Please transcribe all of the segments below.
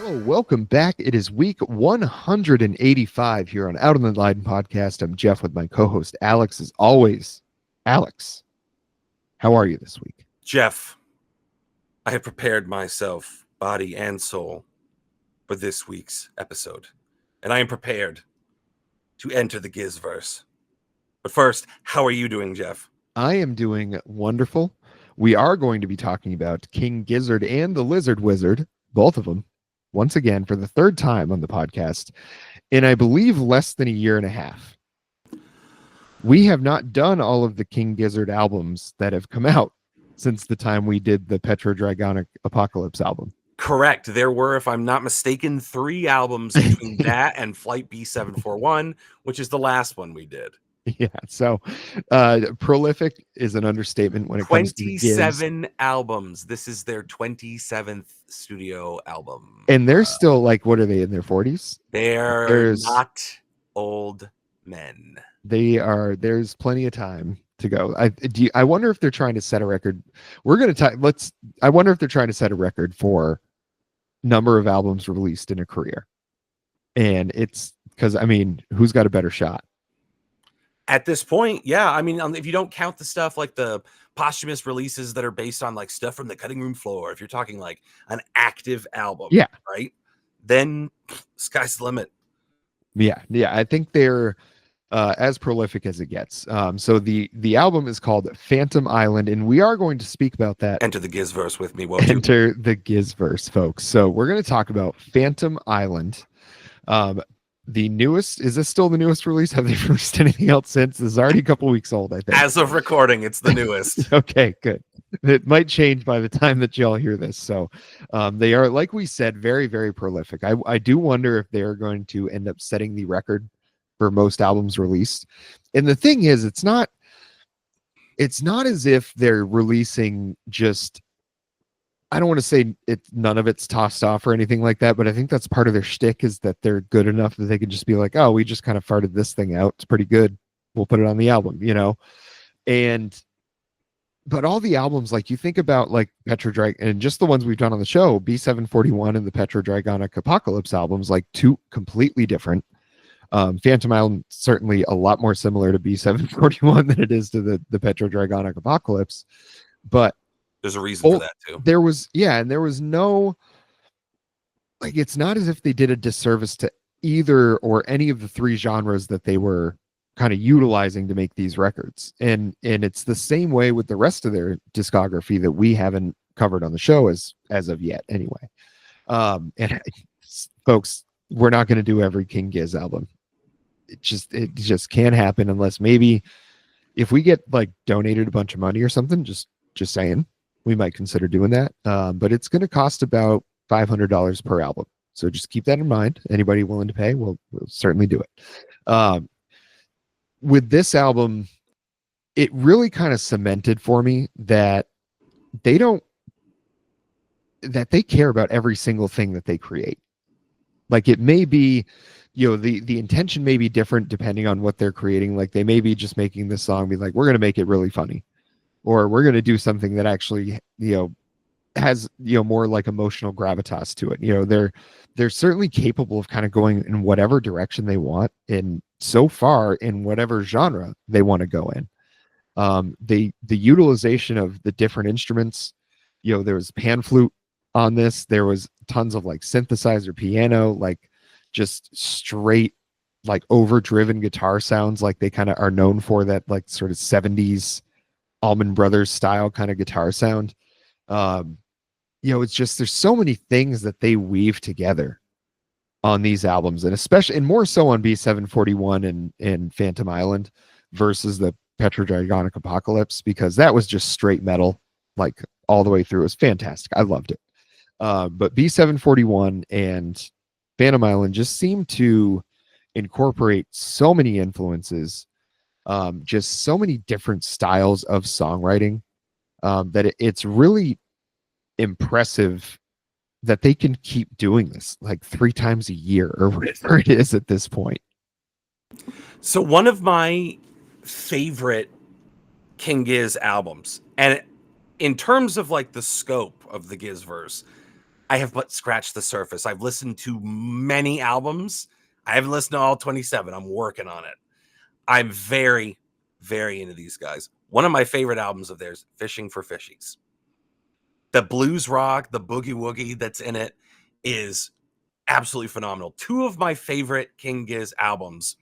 Welcome back. It is week 185 here on Out on the Line podcast. I'm Jeff with my co-host Alex, as always. Alex, how are you this week? Jeff, I have prepared myself, body and soul, for this week's episode, and I am prepared to enter the Gizzverse. But first, how are you doing, Jeff? I am doing wonderful. We are going to be talking about King Gizzard and the Lizard Wizard, both of them, once again for the third time on the podcast, in I believe less than a year and a half. We have not done all of the King Gizzard albums that have come out since the time we did the Petrodragonic Apocalypse album. Correct. There were, if I'm not mistaken, 3 albums between that and Flight B741, which is the last one we did. Yeah, so prolific is an understatement when it comes to 27 albums. This is their 27th studio album. And they're still like, what are they, in their 40s? They're not old men. There's plenty of time to go. I wonder if they're trying to set a record. I wonder if they're trying to set a record for number of albums released in a career. And it's because, I mean, who's got a better shot? At this point, yeah. I mean, if you don't count the stuff like the posthumous releases that are based on like stuff from the cutting room floor, if you're talking like an active album, yeah, right, then sky's the limit. Yeah. I think they're as prolific as it gets. So the album is called Phantom Island, and we are going to speak about that. Enter the Gizzverse with me, Enter the Gizzverse, folks. So we're going to talk about Phantom Island. The newest, is this still the newest release? Have they released anything else since? This is already a couple weeks old, I think. As of recording, it's the newest. Okay, good. It might change by the time that y'all hear this. So they are, like we said, very, very prolific. I do wonder if they're going to end up setting the record for most albums released. And the thing is, it's not as if they're releasing just, I don't want to say none of it's tossed off or anything like that, but I think that's part of their shtick, is that they're good enough that they can just be like, oh, we just kind of farted this thing out. It's pretty good. We'll put it on the album, you know? But all the albums, like you think about like Petrodrag, and just the ones we've done on the show, B741 and the Petrodragonic Apocalypse albums, like two completely different. Phantom Island certainly a lot more similar to B741 than it is to the Petrodragonic Apocalypse. But there's a reason for that too. There was no, like, it's not as if they did a disservice to either or any of the 3 genres that they were kind of utilizing to make these records. And it's the same way with the rest of their discography that we haven't covered on the show as of yet anyway. And folks, we're not going to do every King Giz album. It just can't happen unless maybe if we get like donated a bunch of money or something, just saying, we might consider doing that. But it's going to cost about $500 per album. So just keep that in mind. Anybody willing to pay, we'll certainly do it. With this album, it really kind of cemented for me that they care about every single thing that they create. Like, it may be, you know, the intention may be different depending on what they're creating. Like, they may be just making this song be like, we're going to make it really funny, or we're going to do something that actually, you know, has, you know, more like emotional gravitas to it. You know, they're certainly capable of kind of going in whatever direction they want, and so far in whatever genre they want to go in. The utilization of the different instruments, you know, there was pan flute on this. There was tons of like synthesizer piano, like just straight like overdriven guitar sounds, like they kind of are known for, that like sort of 70s Allman Brothers style kind of guitar sound. You know, it's just, there's so many things that they weave together on these albums, and especially, and more so on B741 and Phantom Island versus the Petrodragonic Apocalypse, because that was just straight metal, like all the way through. It was fantastic. I loved it. But B741 and Phantom Island just seem to incorporate so many influences, just so many different styles of songwriting, that it's really impressive that they can keep doing this like 3 times a year or whatever it is at this point. So one of my favorite King Giz albums, and in terms of like the scope of the Gizzverse, I have but scratched the surface. I've listened to many albums. I haven't listened to all 27. I'm working on it. I'm very, very into these guys. One of my favorite albums of theirs, Fishing for Fishies. The blues rock, the boogie woogie that's in it is absolutely phenomenal. Two of my favorite King Giz albums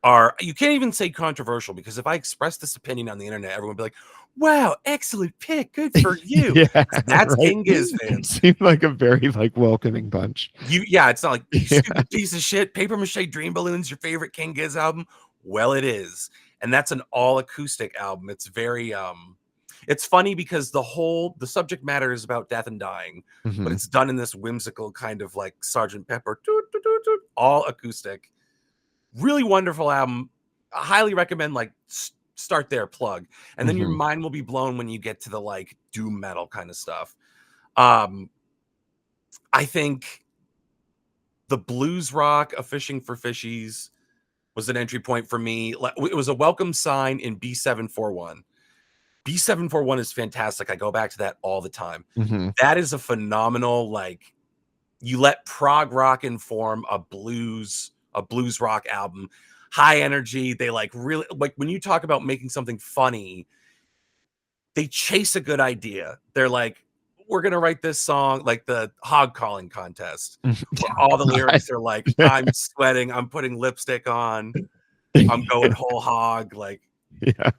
are, you can't even say controversial, because if I express this opinion on the internet, everyone would be like, wow, excellent pick, good for you. Yeah, That's right? King Giz fans. Seemed like a very like welcoming bunch. Yeah, it's not like, you Yeah. stupid piece of shit, Paper Mache Dream Balloons, your favorite King Giz album? Well, it is. And that's an all acoustic album. It's very it's funny because the subject matter is about death and dying, but it's done in this whimsical kind of like Sgt. Pepper, all acoustic. Really wonderful album. I highly recommend, like, start there, plug, and then your mind will be blown when you get to the like doom metal kind of stuff. I think the blues rock of Fishing for Fishies was an entry point for me. It was a welcome sign in B741. B741 is fantastic. I go back to that all the time. That is a phenomenal, like, you let prog rock inform a blues rock album. High energy. They like really, like, when you talk about making something funny, they chase a good idea. They're like, we're gonna write this song, like the hog calling contest, where all the lyrics are like, I'm sweating, I'm putting lipstick on, I'm going whole hog. Like, Yeah.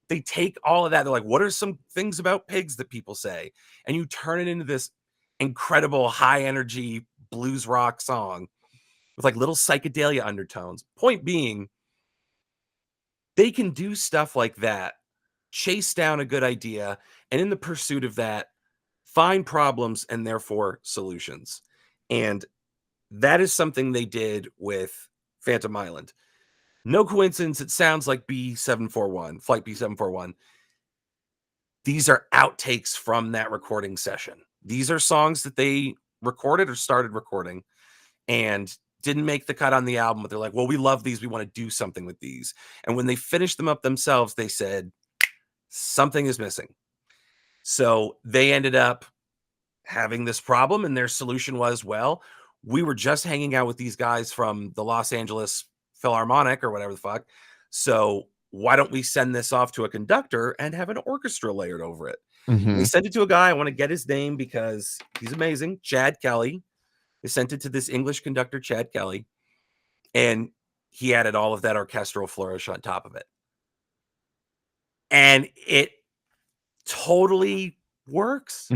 they take all of that. They're like, what are some things about pigs that people say? And you turn it into this incredible high energy blues rock song with like little psychedelia undertones. Point being, they can do stuff like that, chase down a good idea, and in the pursuit of that, find problems and therefore solutions. And that is something they did with Phantom Island. No coincidence, it sounds like B741, Flight B741. These are outtakes from that recording session. These are songs that they recorded or started recording and didn't make the cut on the album, but they're like, well, we love these. We want to do something with these. And when they finished them up themselves, they said, something is missing. So they ended up having this problem, and their solution was, well, we were just hanging out with these guys from the Los Angeles Philharmonic or whatever the fuck. So why don't we send this off to a conductor and have an orchestra layered over it? They sent it to a guy. I want to get his name because he's amazing. Chad Kelly. They sent it to this English conductor, Chad Kelly, and he added all of that orchestral flourish on top of it. And it totally works.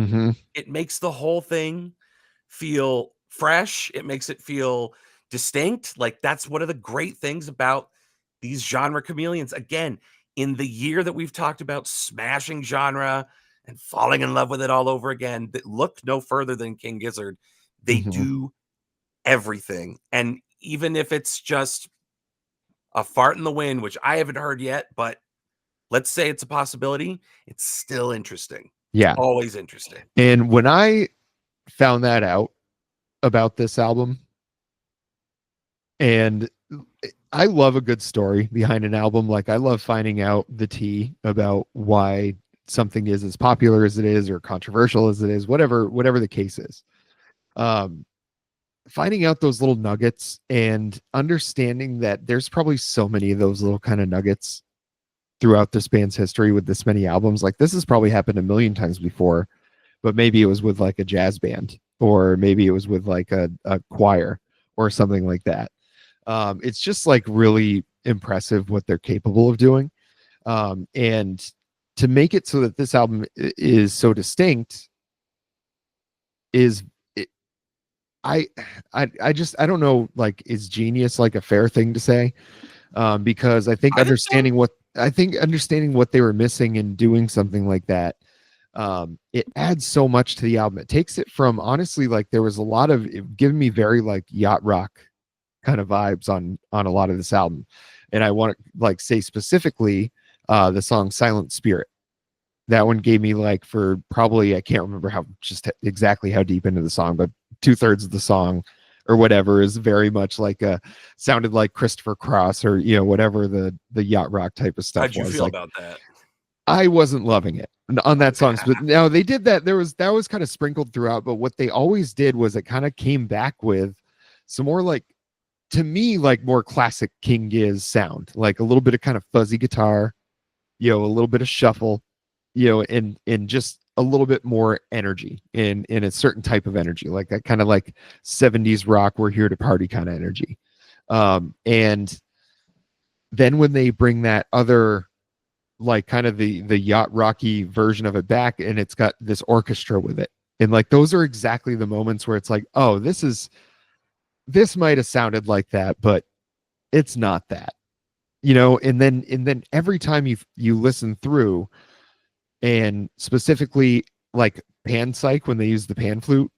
It makes the whole thing feel fresh. It makes it feel distinct. Like, that's one of the great things about these genre chameleons. Again, in the year that we've talked about smashing genre and falling in love with it all over again, that look no further than King Gizzard. They do everything. And even if it's just a fart in the wind, which I haven't heard yet, but let's say it's a possibility, it's still interesting. Yeah. It's always interesting. And when I found that out about this album, and I love a good story behind an album. Like, I love finding out the tea about why something is as popular as it is or controversial as it is, whatever the case is. Finding out those little nuggets and understanding that there's probably so many of those little kind of nuggets throughout this band's history with this many albums. Like, this has probably happened a million times before, but maybe it was with like a jazz band, or maybe it was with like a choir or something like that. It's just like really impressive what they're capable of doing. And to make it so that this album is so distinct is, I don't know, like, is genius like a fair thing to say? Because I think understanding what they were missing in doing something like that, it adds so much to the album. It takes it from, honestly, like, there was a lot of it giving me very like yacht rock kind of vibes on a lot of this album. And I want to like say specifically the song Silent Spirit. That one gave me, like, for probably, I can't remember exactly how deep into the song, but 2/3 of the song or whatever is very much like sounded like Christopher Cross or, you know, whatever the yacht rock type of stuff. How'd you was feel like, about that? I wasn't loving it on that song, but now they did that. That was kind of sprinkled throughout, but what they always did was it kind of came back with some more like, to me, like more classic King Giz sound, like a little bit of kind of fuzzy guitar, a little bit of shuffle, and just a little bit more energy in a certain type of energy, like that kind of like 70s rock, we're here to party kind of energy. And then when they bring that other, like kind of the yacht rocky version of it back, and it's got this orchestra with it, and like those are exactly the moments where it's like, oh, this might have sounded like that, but it's not that, and then every time you listen through, and specifically like pan psych, when they use the pan flute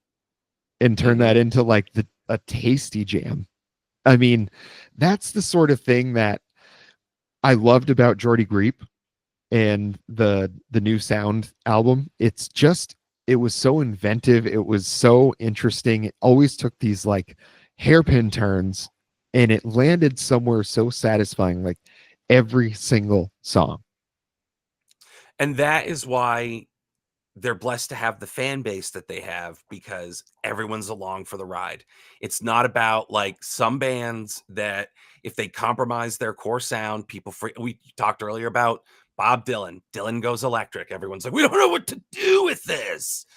and turn that into like a tasty jam. I mean, that's the sort of thing that I loved about Jordy Greep and the new sound album. It was so inventive, it was so interesting, it always took these like hairpin turns, and it landed somewhere so satisfying, like every single song. And that is why they're blessed to have the fan base that they have, because everyone's along for the ride. It's not about like some bands that if they compromise their core sound, we talked earlier about Bob Dylan. Dylan goes electric. Everyone's like, we don't know what to do with this.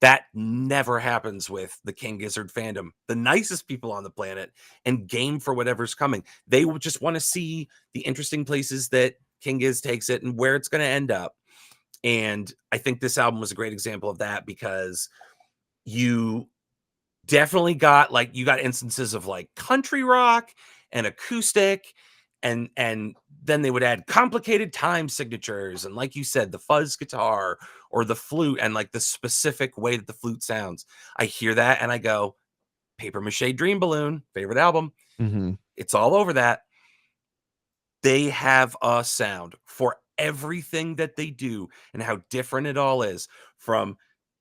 That never happens with the King Gizzard fandom. The nicest people on the planet and game for whatever's coming. They will just want to see the interesting places that King Giz takes it and where it's going to end up. And I think this album was a great example of that, because you definitely got instances of like country rock and acoustic, and then they would add complicated time signatures, and like you said, the fuzz guitar or the flute, and like the specific way that the flute sounds. I hear that and I go, Paper Mache Dream Balloon, favorite album. Mm-hmm. It's all over that. They have a sound for everything that they do and how different it all is, from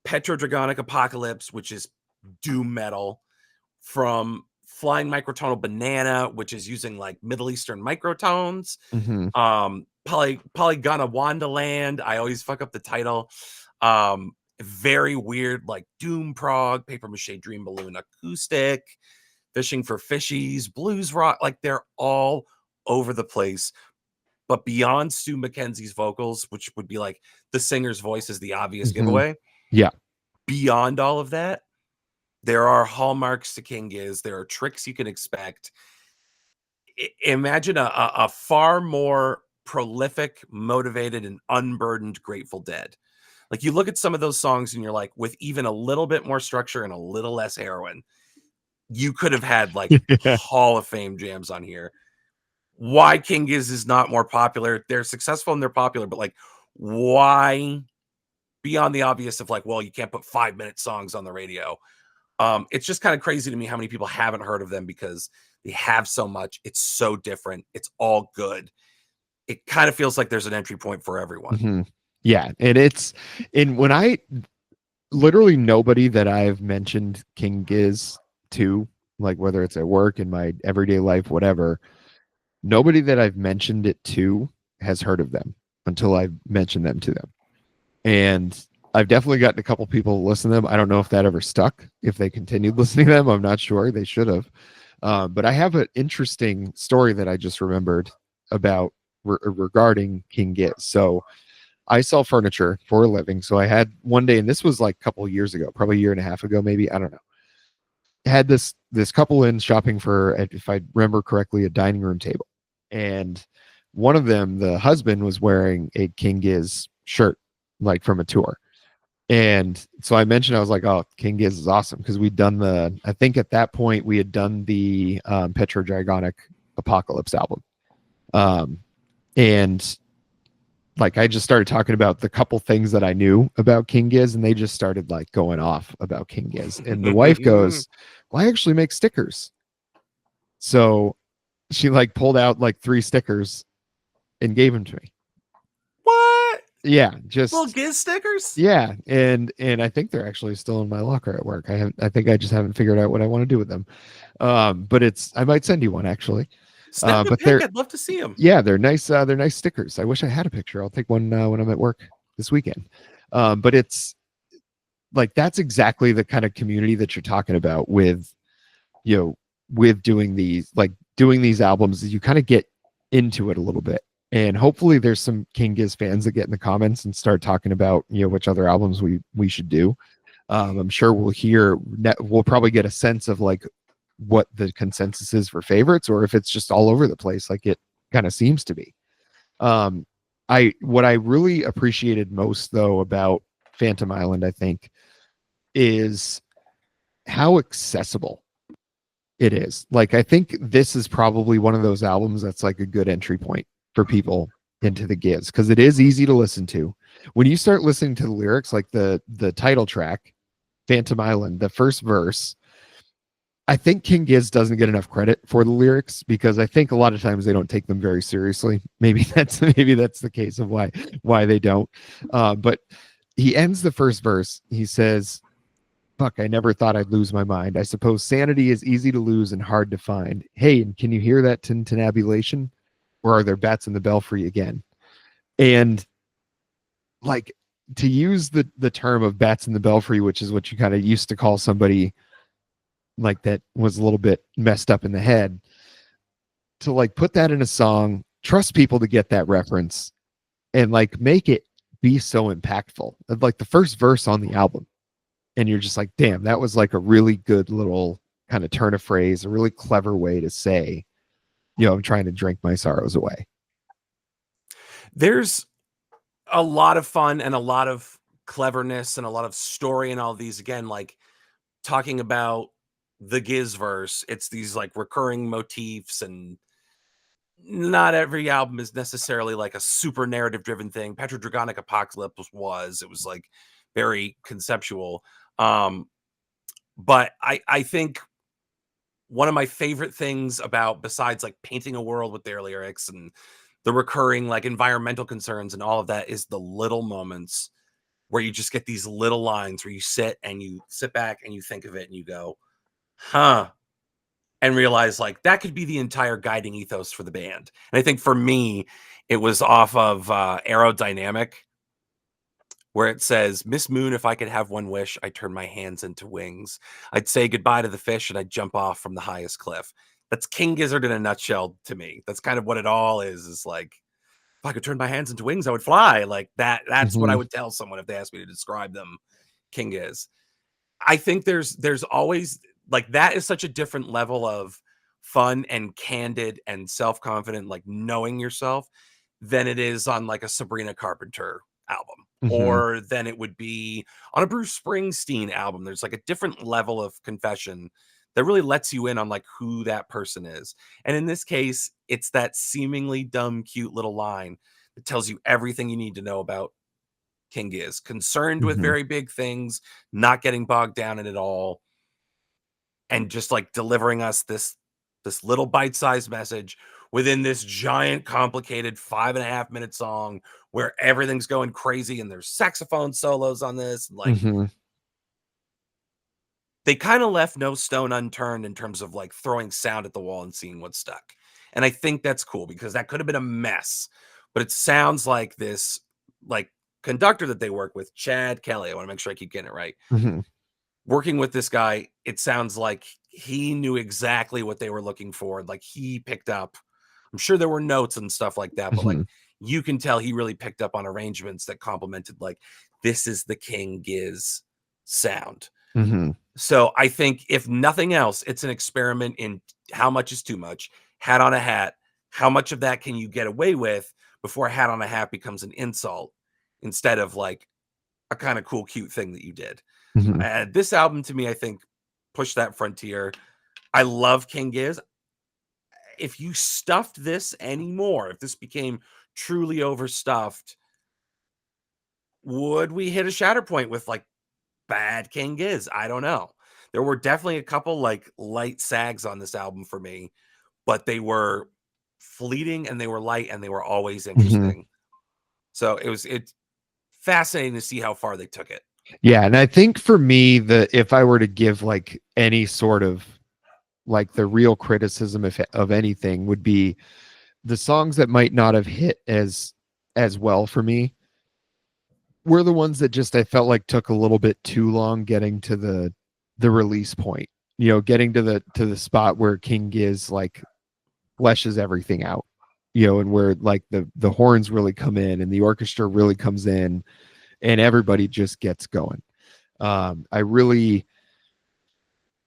Petrodragonic Apocalypse, which is doom metal, from Flying Microtonal Banana, which is using like Middle Eastern microtones, Mm-hmm. Polygona Wandaland, I always fuck up the title, very weird like doom prog, Paper Mache Dream Balloon acoustic, Fishing for Fishies, blues rock, like they're all over the place. But beyond Stu McKenzie's vocals, which would be like the singer's voice is the obvious giveaway. Yeah. Beyond all of that, there are hallmarks to King Giz. There are tricks you can expect. Imagine a far more prolific, motivated, and unburdened Grateful Dead. Like you look at some of those songs and you're like, with even a little bit more structure and a little less heroin, you could have had like Hall of Fame jams on here. Why King Giz is not more popular? They're successful and they're popular, but like, why? Beyond the obvious of like, well, you can't put 5-minute songs on the radio. It's just kind of crazy to me how many people haven't heard of them, because they have so much. It's so different. It's all good. It kind of feels like there's an entry point for everyone. Mm-hmm. Yeah, and when I literally nobody that I've mentioned King Giz to, like whether it's at work, in my everyday life, whatever, nobody that I've mentioned it to has heard of them until I've mentioned them to them. And I've definitely gotten a couple people to listen to them. I don't know if that ever stuck, if they continued listening to them. I'm not sure. They should have. But I have an interesting story that I just remembered about regarding King Giz. So I sell furniture for a living. So I had one day, and this was like a couple of years ago, probably a year and a half ago, maybe. I don't know. I had this couple in shopping for, if I remember correctly, a dining room table. And one of them, the husband, was wearing a King Giz shirt, like from a tour. And so I mentioned, I was like, oh, King Giz is awesome, because we'd done I think at that point we had done the Petrodragonic Apocalypse album. And like I just started talking about the couple things that I knew about King Giz, and they just started like going off about King Giz. And the wife goes, well, I actually make stickers. So she like pulled out like 3 stickers and gave them to me. What? Yeah, just little Giz stickers. Yeah, and I think they're actually still in my locker at work. I think I just haven't figured out what I want to do with them. But I might send you one actually. Snap a But pic. I'd love to see them. yeah, they're nice. They're nice stickers. I wish I had a picture. I'll take one when I'm at work this weekend. But it's like that's exactly the kind of community that you're talking about with, you know, with doing these albums. You kind of get into it a little bit, and hopefully there's some King Giz fans that get in the comments and start talking about, you know, which other albums we should do. I'm sure we'll probably get a sense of like what the consensus is for favorites, or if it's just all over the place like it kind of seems to be. What I really appreciated most though about Phantom Island, I think, is how accessible it is. Like, I think this is probably one of those albums that's like a good entry point for people into the Giz, because it is easy to listen to. When you start listening to the lyrics, like the title track, Phantom Island, the first verse, I think King Giz doesn't get enough credit for the lyrics, because I think a lot of times they don't take them very seriously. Maybe that's the case of why they don't. But he ends the first verse. He says, "Fuck, I never thought I'd lose my mind. I suppose sanity is easy to lose and hard to find. Hey, and can you hear that tintinnabulation? Or are there bats in the belfry again?" And like, to use the term of bats in the belfry, which is what you kind of used to call somebody like that was a little bit messed up in the head, to like put that in a song, trust people to get that reference, and like make it be so impactful. Like the first verse on the album, and you're just like, damn, that was like a really good little kind of turn of phrase, a really clever way to say, you know, I'm trying to drink my sorrows away. There's a lot of fun and a lot of cleverness and a lot of story in all these. Again, like talking about the Gizzverse, it's these like recurring motifs, and not every album is necessarily like a super narrative driven thing. Petrodragonic Apocalypse was, it was like very conceptual. But I think one of my favorite things about, besides like painting a world with their lyrics and the recurring like environmental concerns and all of that, is the little moments where you just get these little lines where you sit back and you think of it and you go, huh, and realize like that could be the entire guiding ethos for the band. And I think for me, it was off of Aerodynamic, where it says, "Miss Moon, if I could have one wish, I'd turn my hands into wings. I'd say goodbye to the fish and I'd jump off from the highest cliff." That's King Gizzard in a nutshell to me. That's kind of what it all is like, if I could turn my hands into wings, I would fly. Like that's what I would tell someone if they asked me to describe them. King is. I think there's always like, that is such a different level of fun and candid and self-confident, like knowing yourself, than it is on like a Sabrina Carpenter album, or than it would be on a Bruce Springsteen album. There's like a different level of confession that really lets you in on like who that person is. And in this case, it's that seemingly dumb, cute little line that tells you everything you need to know about King is. Concerned with very big things, not getting bogged down in it all, and just like delivering us this little bite-sized message within this giant, complicated 5.5-minute song where everything's going crazy and there's saxophone solos on this. Like, they kind of left no stone unturned in terms of like throwing sound at the wall and seeing what stuck. And I think that's cool, because that could have been a mess, but it sounds like this like conductor that they work with, Chad Kelly. I want to make sure I keep getting it right. Working with this guy, it sounds like he knew exactly what they were looking for. Like, he picked up, I'm sure there were notes and stuff like that, but like you can tell he really picked up on arrangements that complemented, like, this is the King Giz sound. So I think, if nothing else, it's an experiment in how much is too much. Hat on a hat. How much of that can you get away with before hat on a hat becomes an insult instead of like a kind of cool, cute thing that you did? This album, to me, I think pushed that frontier. I love King Giz. If you stuffed this anymore, if this became truly overstuffed, would we hit a shatter point with like bad King Giz? I don't know. There were definitely a couple like light sags on this album for me, but they were fleeting and they were light and they were always interesting. So it's fascinating to see how far they took it. Yeah, and I think for me, if I were to give like any sort of like the real criticism of anything would be the songs that might not have hit as well for me were the ones that just I felt like took a little bit too long getting to the release point. You know, getting to the spot where King Giz like fleshes everything out. You know, and where like the horns really come in and the orchestra really comes in and everybody just gets going. I really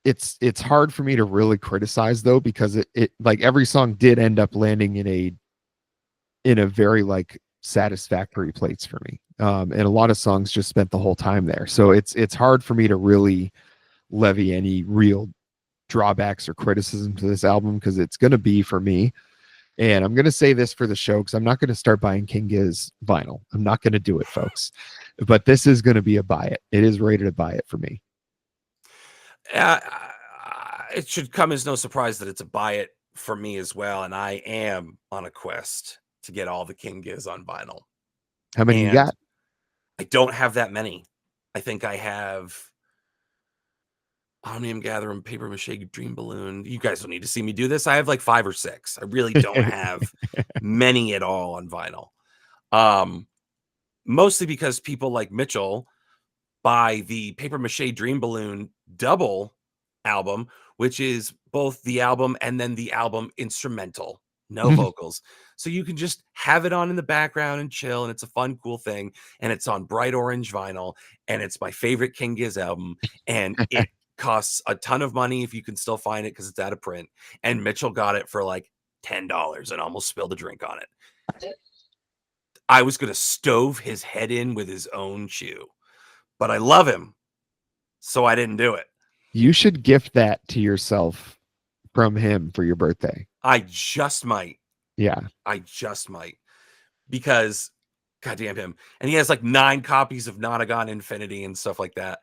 it's hard for me to really criticize though because it like every song did end up landing in a very like satisfactory place for me. And a lot of songs just spent the whole time there. So it's hard for me to really levy any real drawbacks or criticism to this album because it's going to be for me. And I'm going to say this for the show because I'm not going to start buying King Giz vinyl. I'm not going to do it, folks. But this is going to be a buy it. It is rated a buy it for me. It should come as no surprise that it's a buy it for me as well. And I am on a quest to get all the King Giz on vinyl. How many you got? I don't have that many. I think I have Omnium Gatherum, Paper Mache, Dream Balloon. You guys don't need to see me do this. I have like 5 or 6. I really don't have many at all on vinyl. Mostly because people like Mitchell buy the Paper Mache Dream Balloon double album, which is both the album and then the album instrumental, no vocals. So you can just have it on in the background and chill, and it's a fun, cool thing. And it's on bright orange vinyl, and it's my favorite King Giz album, and it costs a ton of money if you can still find it because it's out of print. And Mitchell got it for like $10 and almost spilled a drink on it. I was going to stove his head in with his own shoe, but I love him, so I didn't do it. You should gift that to yourself from him for your birthday. I just might. Yeah. I just might. Because, goddamn him. And he has like 9 copies of Nonagon Infinity and stuff like that.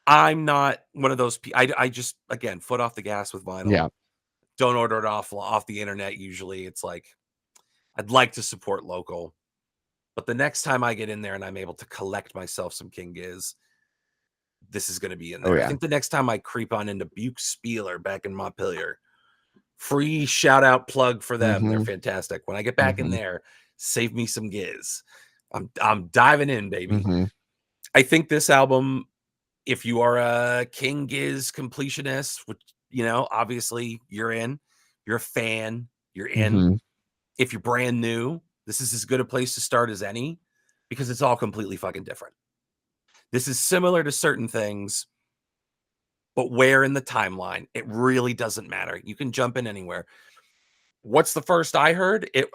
I'm not one of those people. I just, again, foot off the gas with vinyl. Yeah. Don't order it off the internet usually. It's like, I'd like to support local. But the next time I get in there and I'm able to collect myself some King Giz, this is going to be in there. Oh, yeah. I think the next time I creep on into Buke Spieler back in Montpelier, free shout out plug for them. They're fantastic. When I get back in there, save me some Giz. I'm diving in, baby. I think this album, if you are a King Giz completionist, which, you know, obviously you're in, you're a fan, you're in. If you're brand new, this is as good a place to start as any because it's all completely fucking different. This is similar to certain things, but where in the timeline, it really doesn't matter. You can jump in anywhere. What's the first I heard? It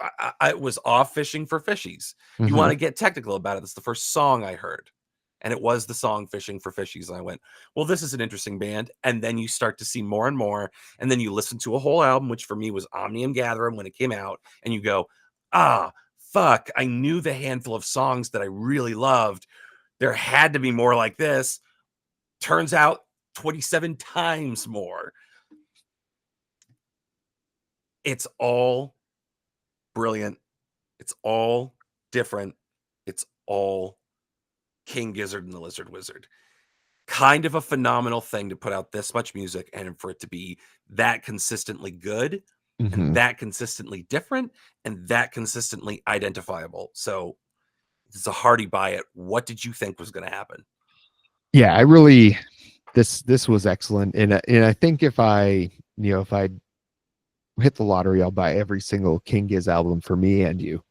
was Off Fishing for Fishies. You want to get technical about it. That's the first song I heard. And it was the song Fishing for Fishies. And I went, well, this is an interesting band. And then you start to see more and more. And then you listen to a whole album, which for me was Omnium Gatherum when it came out. And you go, fuck, I knew the handful of songs that I really loved. There had to be more like this. Turns out 27 times more. It's all brilliant. It's all different. It's all King Gizzard and the Lizard Wizard. Kind of a phenomenal thing to put out this much music and for it to be that consistently good and that consistently different and that consistently identifiable. So it's a hearty buy it. What did you think was going to happen? Yeah, I really this was excellent, and I think if I hit the lottery, I'll buy every single King Giz album for me and you.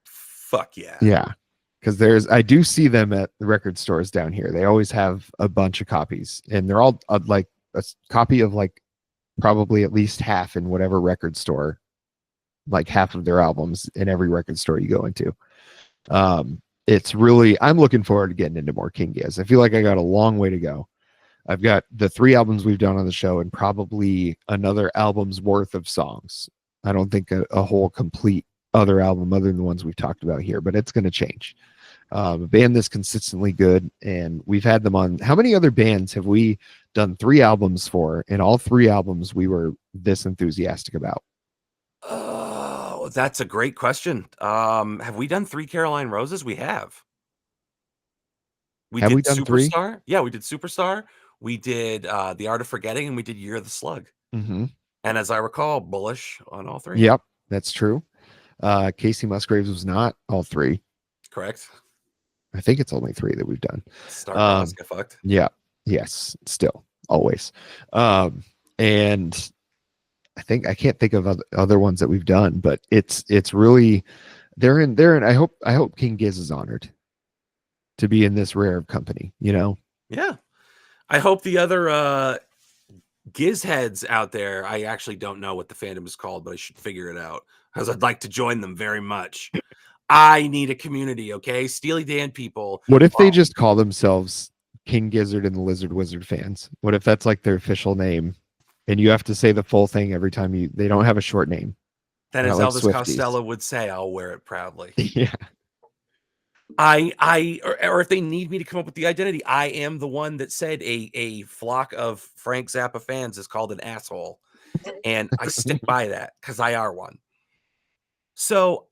Fuck yeah. Yeah, because I do see them at the record stores down here. They always have a bunch of copies, and they're all like a copy of like probably at least half in whatever record store, like half of their albums in every record store you go into. It's really, I'm looking forward to getting into more King Giz. I feel like I got a long way to go. I've got the 3 albums we've done on the show and probably another album's worth of songs. I don't think a whole complete other album other than the ones we've talked about here, but it's going to change. A band that's consistently good, and we've had them on. How many other bands have we done 3 albums for, and all 3 albums we were this enthusiastic about? Oh, that's a great question. Have we done 3 Caroline Roses? We have. Have we done Superstar? 3? Yeah, we did Superstar. We did The Art of Forgetting, and we did Year of the Slug. And as I recall, bullish on all three. Yep, that's true. Casey Musgraves was not all three. Correct. I think it's only three that we've done. Star get fucked. Yeah. Yes. Still. Always. And I can't think of other ones that we've done, but it's really they're in. I hope King Giz is honored to be in this rare company. You know. Yeah. I hope the other Giz heads out there. I actually don't know what the fandom is called, but I should figure it out because I'd like to join them very much. I need a community, okay? Steely Dan people. What if they just call themselves King Gizzard and the Lizard Wizard fans? What if that's like their official name, and you have to say the full thing every time they don't have a short name? Then, as Elvis Costello would say, I'll wear it proudly. Yeah. Or if they need me to come up with the identity, I am the one that said a flock of Frank Zappa fans is called an asshole, and I stick by that because I are one. So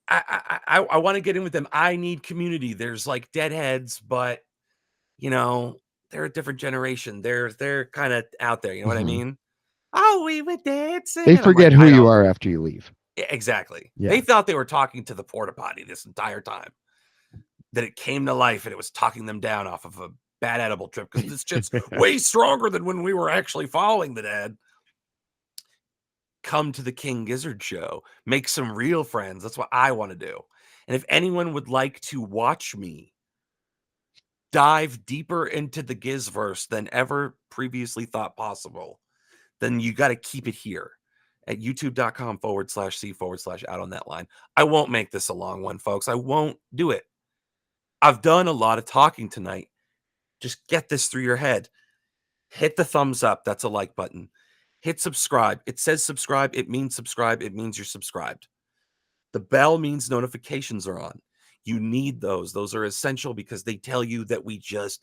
I want to get in with them. I need community. There's like deadheads, but you know they're a different generation. They're kind of out there. You know what I mean? Oh, we were dancing. They forget who you are after you leave. Exactly. Yeah. They thought they were talking to the porta potty this entire time. That it came to life and it was talking them down off of a bad edible trip because this shit's way stronger than when we were actually following the dad. Come to the King Gizzard show. Make some real friends. That's what I want to do. And if anyone would like to watch me dive deeper into the Gizzverse than ever previously thought possible, then you got to keep it here at youtube.com/C/out on that line. I won't make this a long one, folks. I won't do it. I've done a lot of talking tonight. Just get this through your head. Hit the thumbs up. That's a like button. Hit subscribe. It says subscribe. It means subscribe. It means you're subscribed. The bell means notifications are on. You need those. Those are essential because they tell you that we just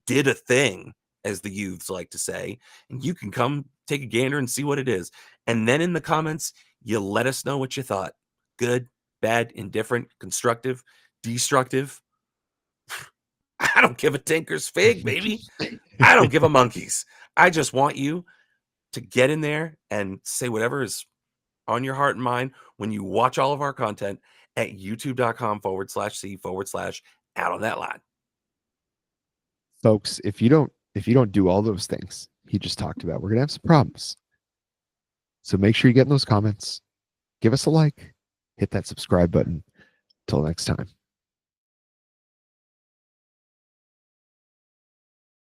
did a thing, as the youths like to say, and you can come take a gander and see what it is. And then in the comments, you let us know what you thought. Good, bad, indifferent, constructive, destructive. I don't give a tinker's fig, baby. I don't give a monkey's. I just want you to get in there and say whatever is on your heart and mind when you watch all of our content at youtube.com/C/out on that line. Folks, if you don't do all those things he just talked about, we're gonna have some problems. So make sure you get in those comments, give us a like, hit that subscribe button. Till next time.